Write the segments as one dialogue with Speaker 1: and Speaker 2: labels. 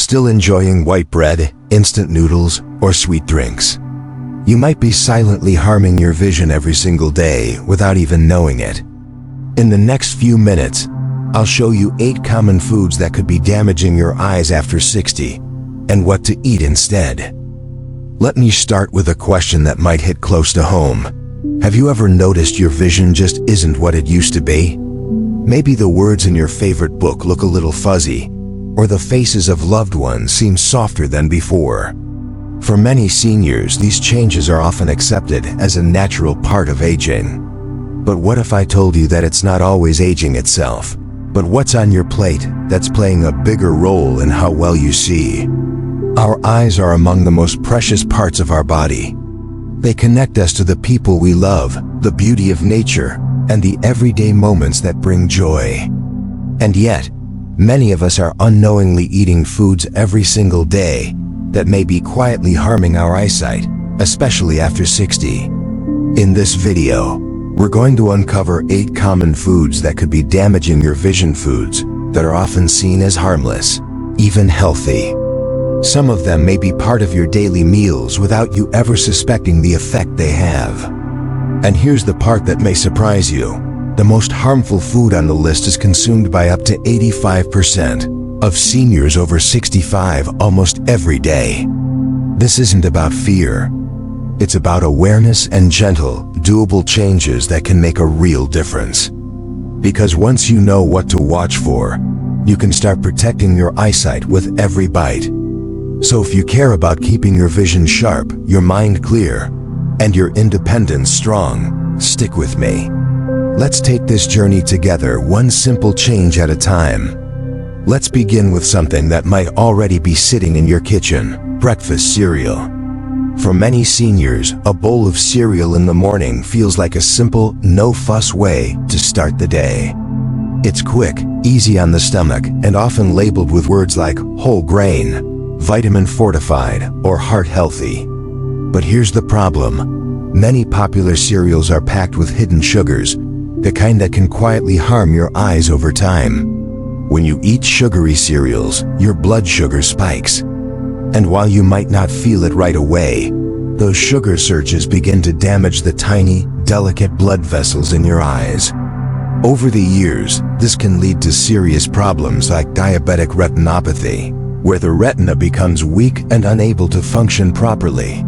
Speaker 1: still enjoying white bread, instant noodles, or sweet drinks. You might be silently harming your vision every single day without even knowing it. In the next few minutes, I'll show you 8 common foods that could be damaging your eyes after 60 and what to eat instead. Let me start with a question that might hit close to home. Have you ever noticed your vision just isn't what it used to be? Maybe the words in your favorite book look a little fuzzy, or the faces of loved ones seem softer than before. For many seniors, these changes are often accepted as a natural part of aging. But what if I told you that it's not always aging itself, but what's on your plate that's playing a bigger role in how well you see? Our eyes are among the most precious parts of our body. They connect us to the people we love, the beauty of nature, and the everyday moments that bring joy. And yet, many of us are unknowingly eating foods every single day that may be quietly harming our eyesight, especially after 60. In this video, we're going to uncover 8 common foods that could be damaging your vision, foods that are often seen as harmless, even healthy. Some of them may be part of your daily meals without you ever suspecting the effect they have. And here's the part that may surprise you. The most harmful food on the list is consumed by up to 85% of seniors over 65 almost every day. This isn't about fear. It's about awareness and gentle, doable changes that can make a real difference. Because once you know what to watch for, you can start protecting your eyesight with every bite. So if you care about keeping your vision sharp, your mind clear, and your independence strong, stick with me. Let's take this journey together, one simple change at a time. Let's begin with something that might already be sitting in your kitchen: breakfast cereal. For many seniors, a bowl of cereal in the morning feels like a simple, no-fuss way to start the day. It's quick, easy on the stomach, and often labeled with words like whole grain, vitamin fortified, or heart healthy. But here's the problem. Many popular cereals are packed with hidden sugars, the kind that can quietly harm your eyes over time. When you eat sugary cereals, your blood sugar spikes. And while you might not feel it right away, those sugar surges begin to damage the tiny, delicate blood vessels in your eyes. Over the years, this can lead to serious problems like diabetic retinopathy, where the retina becomes weak and unable to function properly.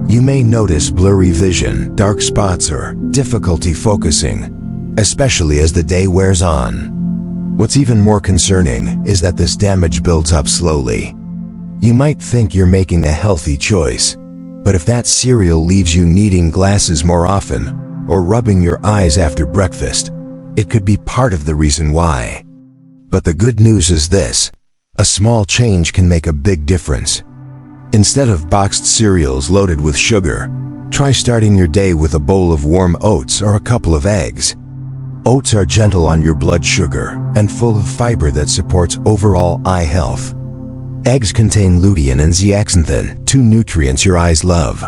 Speaker 1: You may notice blurry vision, dark spots, or difficulty focusing, especially as the day wears on. What's even more concerning is that this damage builds up slowly. You might think you're making a healthy choice, but if that cereal leaves you needing glasses more often or rubbing your eyes after breakfast, it could be part of the reason why. But the good news is this: a small change can make a big difference. Instead of boxed cereals loaded with sugar, try starting your day with a bowl of warm oats or a couple of eggs. Oats are gentle on your blood sugar and full of fiber that supports overall eye health. Eggs contain lutein and zeaxanthin, 2 nutrients your eyes love.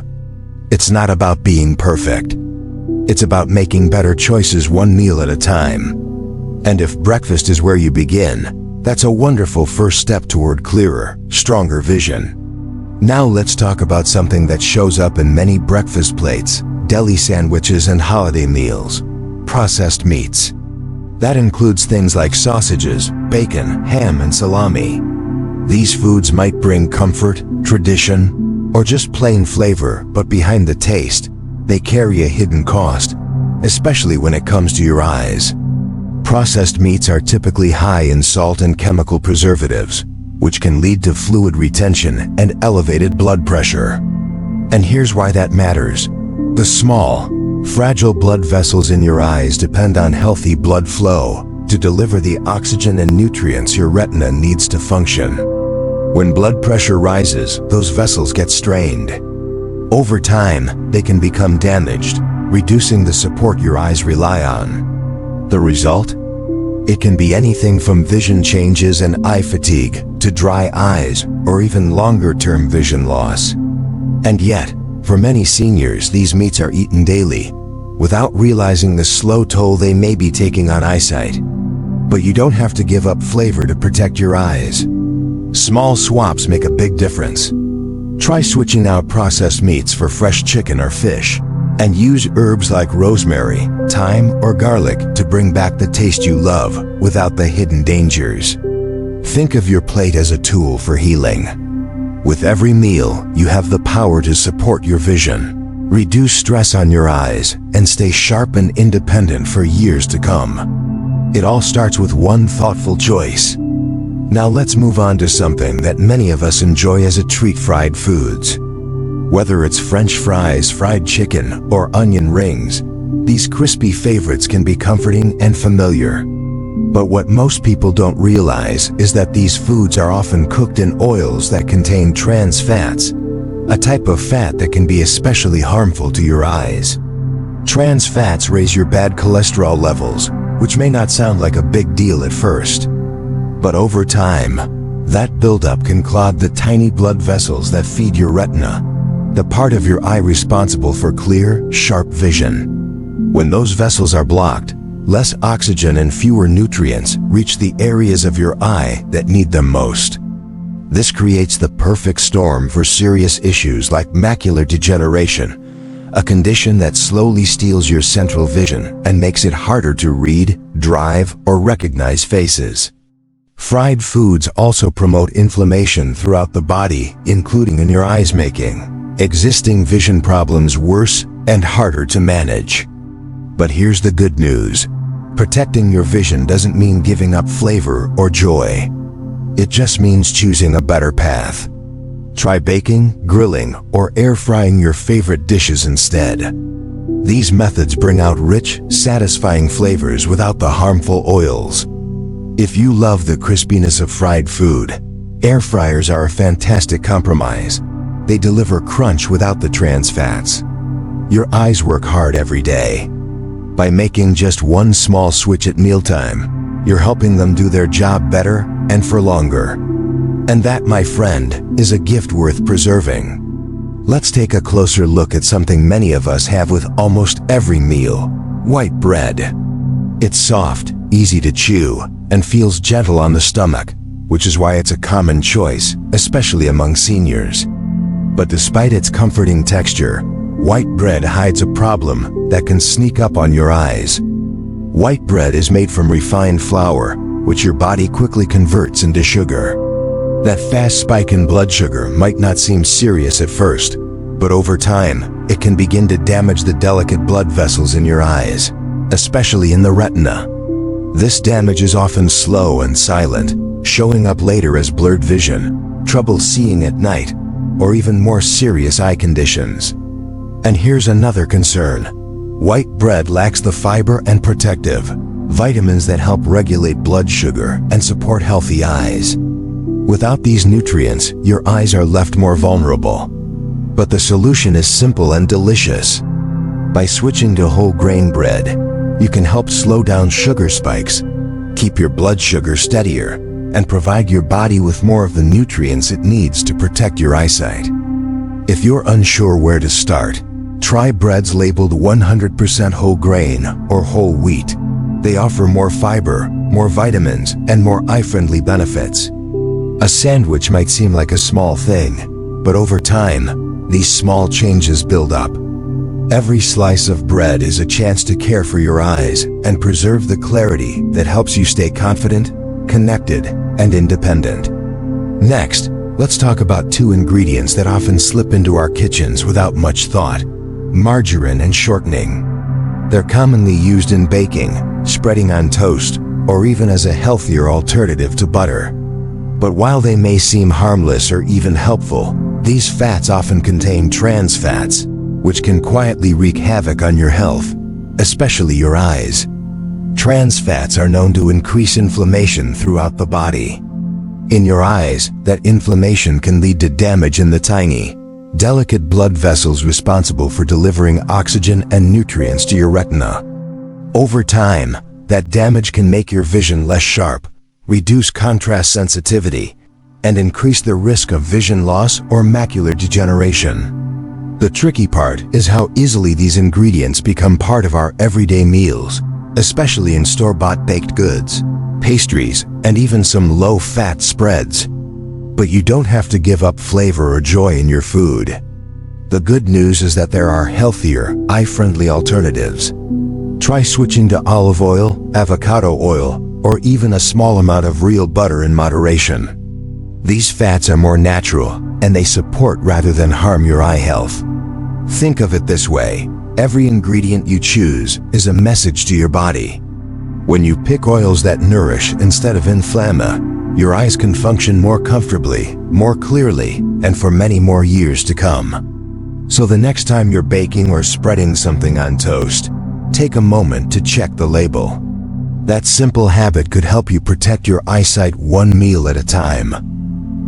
Speaker 1: It's not about being perfect. It's about making better choices one meal at a time. And if breakfast is where you begin, that's a wonderful first step toward clearer, stronger vision. Now let's talk about something that shows up in many breakfast plates, deli sandwiches and holiday meals: processed meats. That includes things like sausages, bacon, ham, and salami. These foods might bring comfort, tradition, or just plain flavor, but behind the taste, they carry a hidden cost, especially when it comes to your eyes. Processed meats are typically high in salt and chemical preservatives, which can lead to fluid retention and elevated blood pressure. And here's why that matters. The small, fragile blood vessels in your eyes depend on healthy blood flow to deliver the oxygen and nutrients your retina needs to function. When blood pressure rises, those vessels get strained. Over time, they can become damaged, reducing the support your eyes rely on. The result? It can be anything from vision changes and eye fatigue to dry eyes or even longer-term vision loss. And yet, for many seniors, these meats are eaten daily, without realizing the slow toll they may be taking on eyesight. But you don't have to give up flavor to protect your eyes. Small swaps make a big difference. Try switching out processed meats for fresh chicken or fish, and use herbs like rosemary, thyme, or garlic to bring back the taste you love without the hidden dangers. Think of your plate as a tool for healing. With every meal, you have the power to support your vision, reduce stress on your eyes, and stay sharp and independent for years to come. It all starts with one thoughtful choice. Now let's move on to something that many of us enjoy as a treat: fried foods. Whether it's French fries, fried chicken, or onion rings, these crispy favorites can be comforting and familiar. But what most people don't realize is that these foods are often cooked in oils that contain trans fats, a type of fat that can be especially harmful to your eyes. Trans fats raise your bad cholesterol levels, which may not sound like a big deal at first. But over time, that buildup can clog the tiny blood vessels that feed your retina, the part of your eye responsible for clear, sharp vision. When those vessels are blocked, less oxygen and fewer nutrients reach the areas of your eye that need them most. This creates the perfect storm for serious issues like macular degeneration, a condition that slowly steals your central vision and makes it harder to read, drive, or recognize faces. Fried foods also promote inflammation throughout the body, including in your eyes, making existing vision problems worse and harder to manage. But here's the good news. Protecting your vision doesn't mean giving up flavor or joy. It just means choosing a better path. Try baking, grilling, or air frying your favorite dishes instead. These methods bring out rich, satisfying flavors without the harmful oils. If you love the crispiness of fried food, air fryers are a fantastic compromise. They deliver crunch without the trans fats. Your eyes work hard every day. By making just one small switch at mealtime, you're helping them do their job better and for longer. And that, my friend, is a gift worth preserving. Let's take a closer look at something many of us have with almost every meal: white bread. It's soft, easy to chew, and feels gentle on the stomach, which is why it's a common choice, especially among seniors. But despite its comforting texture, white bread hides a problem that can sneak up on your eyes. White bread is made from refined flour, which your body quickly converts into sugar. That fast spike in blood sugar might not seem serious at first, but over time, it can begin to damage the delicate blood vessels in your eyes, especially in the retina. This damage is often slow and silent, showing up later as blurred vision, trouble seeing at night, or even more serious eye conditions. And here's another concern. White bread lacks the fiber and protective vitamins that help regulate blood sugar and support healthy eyes. Without these nutrients, your eyes are left more vulnerable. But the solution is simple and delicious. By switching to whole grain bread, you can help slow down sugar spikes, keep your blood sugar steadier, and provide your body with more of the nutrients it needs to protect your eyesight. If you're unsure where to start, try breads labeled 100% whole grain or whole wheat. They offer more fiber, more vitamins, and more eye-friendly benefits. A sandwich might seem like a small thing, but over time, these small changes build up. Every slice of bread is a chance to care for your eyes and preserve the clarity that helps you stay confident, connected, and independent. Next, let's talk about two ingredients that often slip into our kitchens without much thought: margarine and shortening. They're commonly used in baking, spreading on toast, or even as a healthier alternative to butter. But while they may seem harmless or even helpful, these fats often contain trans fats, which can quietly wreak havoc on your health, especially your eyes. Trans fats are known to increase inflammation throughout the body. In your eyes, that inflammation can lead to damage in the tiny, delicate blood vessels responsible for delivering oxygen and nutrients to your retina. Over time, that damage can make your vision less sharp, reduce contrast sensitivity, and increase the risk of vision loss or macular degeneration. The tricky part is how easily these ingredients become part of our everyday meals, especially in store-bought baked goods, pastries, and even some low-fat spreads. But you don't have to give up flavor or joy in your food. The good news is that there are healthier, eye-friendly alternatives. Try switching to olive oil, avocado oil, or even a small amount of real butter in moderation. These fats are more natural, and they support rather than harm your eye health. Think of it this way: every ingredient you choose is a message to your body. When you pick oils that nourish instead of inflame, your eyes can function more comfortably, more clearly, and for many more years to come. So the next time you're baking or spreading something on toast, take a moment to check the label. That simple habit could help you protect your eyesight one meal at a time.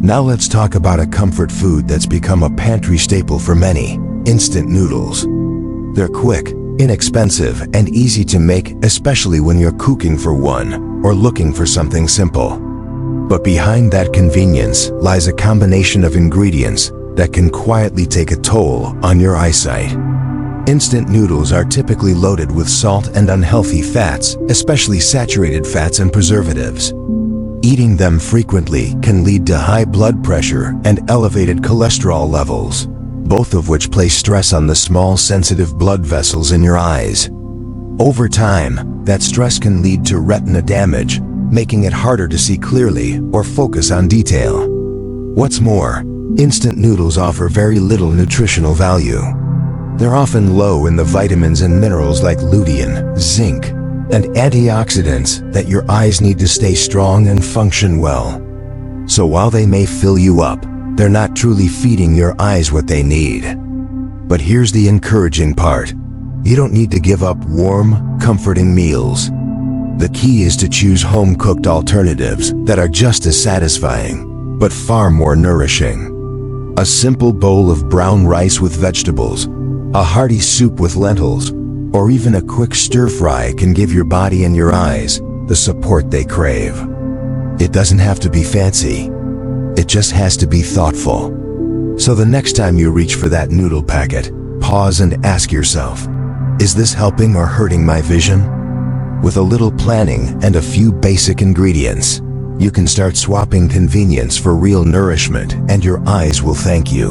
Speaker 1: Now let's talk about a comfort food that's become a pantry staple for many: instant noodles. They're quick, inexpensive, and easy to make, especially when you're cooking for one or looking for something simple. But behind that convenience lies a combination of ingredients that can quietly take a toll on your eyesight. Instant noodles are typically loaded with salt and unhealthy fats, especially saturated fats and preservatives. Eating them frequently can lead to high blood pressure and elevated cholesterol levels, both of which place stress on the small, sensitive blood vessels in your eyes. Over time, that stress can lead to retina damage, making it harder to see clearly or focus on detail. What's more, instant noodles offer very little nutritional value. They're often low in the vitamins and minerals like lutein, zinc, and antioxidants that your eyes need to stay strong and function well. So while they may fill you up, they're not truly feeding your eyes what they need. But here's the encouraging part: you don't need to give up warm, comforting meals. The key is to choose home-cooked alternatives that are just as satisfying, but far more nourishing. A simple bowl of brown rice with vegetables, a hearty soup with lentils, or even a quick stir-fry can give your body and your eyes the support they crave. It doesn't have to be fancy. It just has to be thoughtful. So the next time you reach for that noodle packet, pause and ask yourself, is this helping or hurting my vision? With a little planning and a few basic ingredients, you can start swapping convenience for real nourishment, and your eyes will thank you.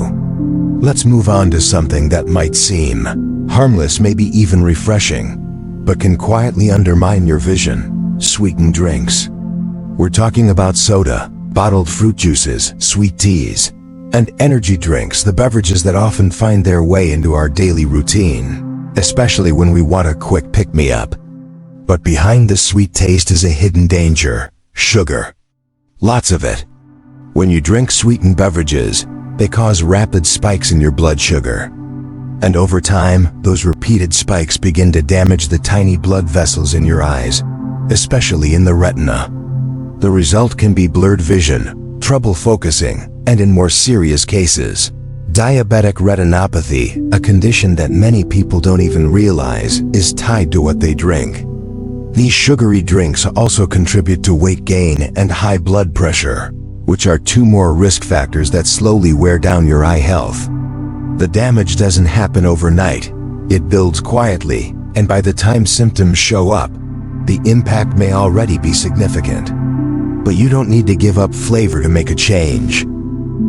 Speaker 1: Let's move on to something that might seem harmless, maybe even refreshing, but can quietly undermine your vision: sweetened drinks. We're talking about soda, bottled fruit juices, sweet teas, and energy drinks, the beverages that often find their way into our daily routine, especially when we want a quick pick-me-up. But behind the sweet taste is a hidden danger: sugar. Lots of it. When you drink sweetened beverages, they cause rapid spikes in your blood sugar. And over time, those repeated spikes begin to damage the tiny blood vessels in your eyes, especially in the retina. The result can be blurred vision, trouble focusing, and in more serious cases, diabetic retinopathy, a condition that many people don't even realize is tied to what they drink. These sugary drinks also contribute to weight gain and high blood pressure, which are two more risk factors that slowly wear down your eye health. The damage doesn't happen overnight. It builds quietly, and by the time symptoms show up, the impact may already be significant. But you don't need to give up flavor to make a change.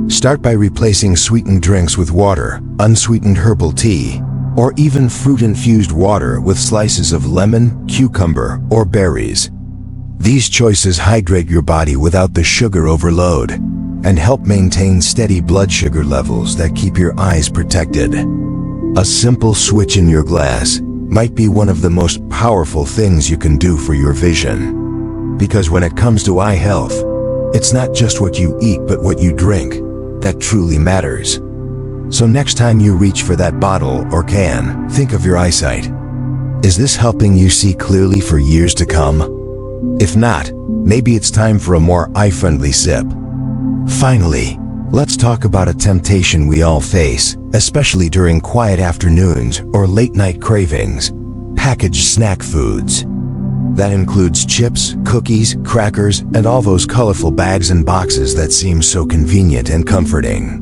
Speaker 1: Start by replacing sweetened drinks with water, unsweetened herbal tea, or even fruit-infused water with slices of lemon, cucumber, or berries. These choices hydrate your body without the sugar overload and help maintain steady blood sugar levels that keep your eyes protected. A simple switch in your glass might be one of the most powerful things you can do for your vision. Because when it comes to eye health, it's not just what you eat but what you drink that truly matters. So next time you reach for that bottle or can, think of your eyesight. Is this helping you see clearly for years to come? If not, maybe it's time for a more eye-friendly sip. Finally, let's talk about a temptation we all face, especially during quiet afternoons or late-night cravings: packaged snack foods. That includes chips, cookies, crackers, and all those colorful bags and boxes that seem so convenient and comforting.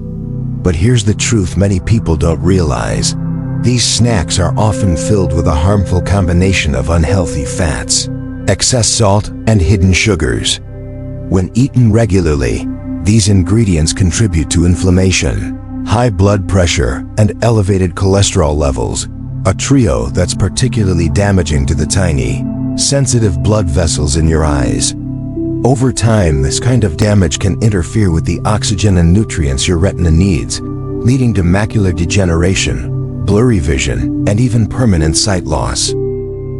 Speaker 1: But here's the truth many people don't realize. These snacks are often filled with a harmful combination of unhealthy fats, excess salt, and hidden sugars. When eaten regularly, These ingredients contribute to inflammation, high blood pressure, and elevated cholesterol levels, a trio that's particularly damaging to the tiny, sensitive blood vessels in your eyes. Over time, this kind of damage can interfere with the oxygen and nutrients your retina needs, leading to macular degeneration, blurry vision, and even permanent sight loss.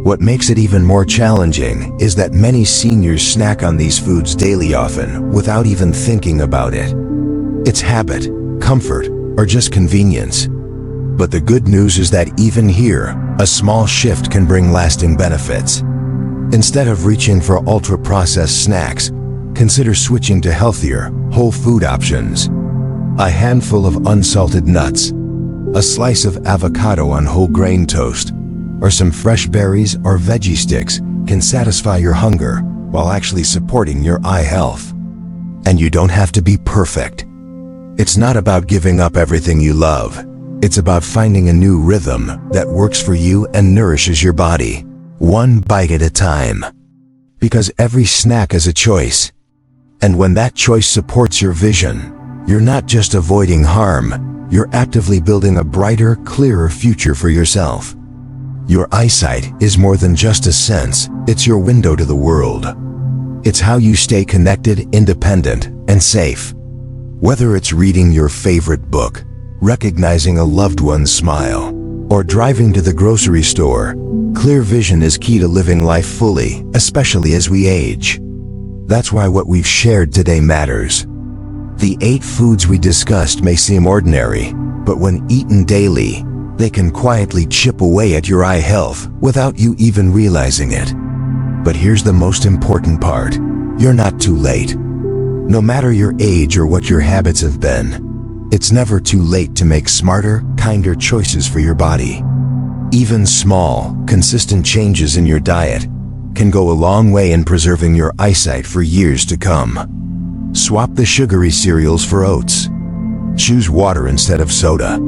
Speaker 1: What makes it even more challenging is that many seniors snack on these foods daily, often without even thinking about it. It's habit, comfort, or just convenience. But the good news is that even here, a small shift can bring lasting benefits. Instead of reaching for ultra-processed snacks, consider switching to healthier, whole food options. A handful of unsalted nuts, a slice of avocado on whole grain toast, or some fresh berries or veggie sticks can satisfy your hunger while actually supporting your eye health. And you don't have to be perfect. It's not about giving up everything you love. It's about finding a new rhythm that works for you and nourishes your body, one bite at a time. Because every snack is a choice. And when that choice supports your vision, you're not just avoiding harm, you're actively building a brighter, clearer future for yourself. Your eyesight is more than just a sense, it's your window to the world. It's how you stay connected, independent, and safe. Whether it's reading your favorite book, recognizing a loved one's smile, or driving to the grocery store, clear vision is key to living life fully, especially as we age. That's why what we've shared today matters. The 8 foods we discussed may seem ordinary, but when eaten daily, they can quietly chip away at your eye health without you even realizing it. But here's the most important part. You're not too late. No matter your age or what your habits have been, it's never too late to make smarter, kinder choices for your body. Even small, consistent changes in your diet can go a long way in preserving your eyesight for years to come. Swap the sugary cereals for oats. Choose water instead of soda.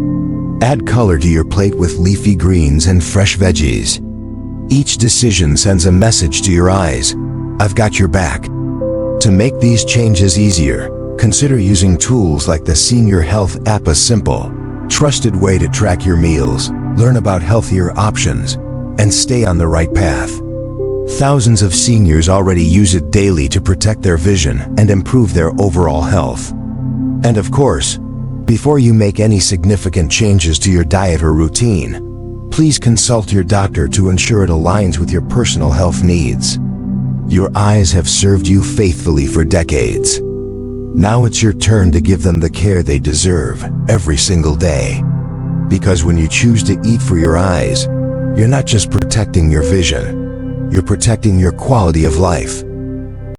Speaker 1: Add color to your plate with leafy greens and fresh veggies. Each decision sends a message to your eyes. I've got your back. To make these changes easier, consider using tools like the Senior Health app, a simple, trusted way to track your meals, learn about healthier options, and stay on the right path. Thousands of seniors already use it daily to protect their vision and improve their overall health. And of course, before you make any significant changes to your diet or routine, please consult your doctor to ensure it aligns with your personal health needs. Your eyes have served you faithfully for decades. Now it's your turn to give them the care they deserve every single day. Because when you choose to eat for your eyes, you're not just protecting your vision, you're protecting your quality of life.